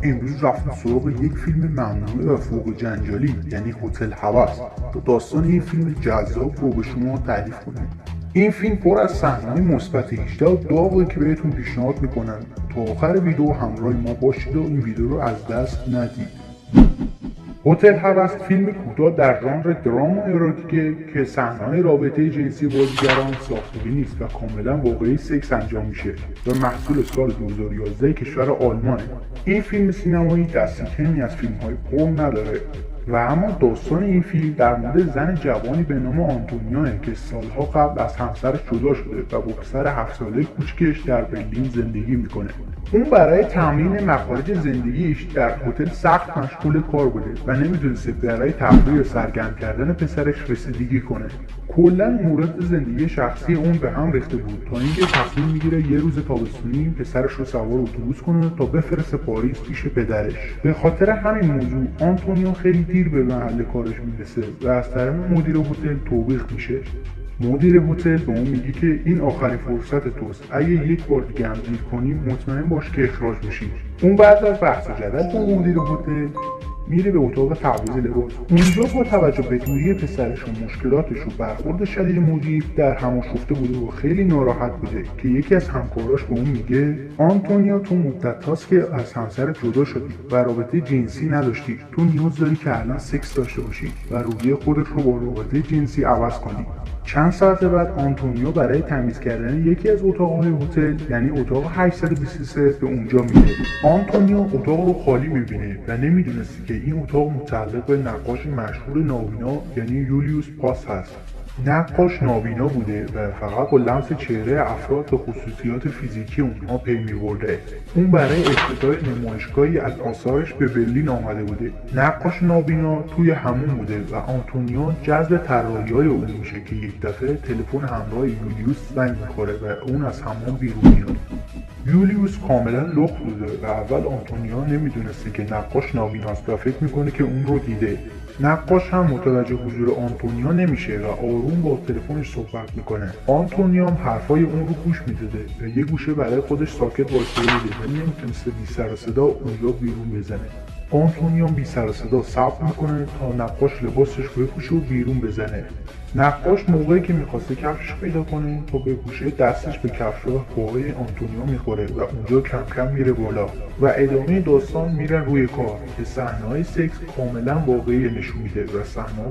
امروز رفتیم سراغ یک فیلم ممنوعه و فوق جنجالی یعنی هتل هوس تا داستان این فیلم جذاب رو به شما تعریف کنیم. این فیلم پر از صحنه‌های مثبت 18 و داغی که بهتون پیشنهاد میکنم تا آخر ویدیو همراه ما باشید و این ویدیو رو از دست ندید. هتل هوس فیلم کوتاه در ژانر درام و اروتیکه که صحنه‌های رابطه جنسی بازیگران ساختگی نیست و کاملا واقعی سکس انجام میشه و محصول سال 2011 کشور آلمانه. این فیلم سینمایی دست کمی از فیلم‌های پرن نداره و اما داستان این فیلم در مورد زن جوانی به نام آنتونیاه که سالها قبل از همسرش جدا شده و با پسر 7 ساله کوچکش در برلین زندگی میکنه. اون برای تامین مخارج زندگیش در هتل سخت مشغول کار بوده و نمیدونسته برای تفریح و سرگرم کردن پسرش رسیدگی کنه. کلا مورد زندگی شخصی اون به هم ریخته بود تا اینکه تصمیم میگیره یه روز تابستونی پسرش رو سوار اتوبوس کنه تا بفرسته پاریس پیش پدرش. به خاطر همین موضوع آنتونیو خیلی دیر به محل کارش میرسه و از طرف مدیر هتل توبیخ میشه. مدیر هتل به اون میگه که این آخرین فرصت توست، اگه یک بار دیگه هم دیر کنی مطمئن باش که اخراج میشی. اون بعد از بحث و جدل با مدیر هتل میره به اتاق تعویض لباس. اونجا با توجه به دوری پسرش و مشکلاتش و برخورد شدید مدیر در هماشفته بوده و خیلی ناراحت بوده که یکی از همکاراش به اون میگه آنتونیا تو مدت هاست که از همسرت جدا شدی و رابطه جنسی نداشتی، تو نیاز داری که الان سکس داشته باشی و روحیه خودت رو با رابطه جنسی عوض کنی. چند ساعت بعد آنتونیو برای تمیز کردن یکی از اتاقهای هتل یعنی اتاق 823 به اونجا میره. آنتونیو اتاق رو خالی میبینه و نمیدونسته که این اتاق متعلق به نقاش مشهور نابینا یعنی یولیوس پاس هست. نقاش نابینا بوده و فقط با لمس چهره افراد به خصوصیات فیزیکی اونها پی میبرده. اون برای افتتاح نمایشگاهی از آثارش به برلین آمده بوده. نقاش نابینا توی همون بوده و آنتونیو جذب طراحی‌های اون میشه که یک دفعه تلفن همراه یولیوس زنگ میخوره و اون از حمام بیرون میاد. یولیوس کاملا لخت بوده و اول آنتونیو نمیدونسته که نقاش نابیناست و فکر میکنه که اون رو دیده. نقاش هم متوجه حضور آنتونیو نمیشه و آروم با تلفنش صحبت میکنه. آنتونیو هم حرفای اون رو گوش میداده و یه گوشه برای خودش ساکت وایساده بوده و نمیتونسته بی سر و صدا اونجا بیرون بزنه. آنتونیو بی سر و صدا صبر میکنه تا نقاش لباسش بپوشه و بیرون بزنه. نقاش موقعی که میخواسته کفشش پیدا کنه تا بپوشه دستش به کفش‌ها پاهای آنتونیو میخوره و اونجا کم کم میره بالا و ادامه داستان میرن روی کار که صحنه‌های سکس کاملا واقعی نشون میده و صحنه‌ها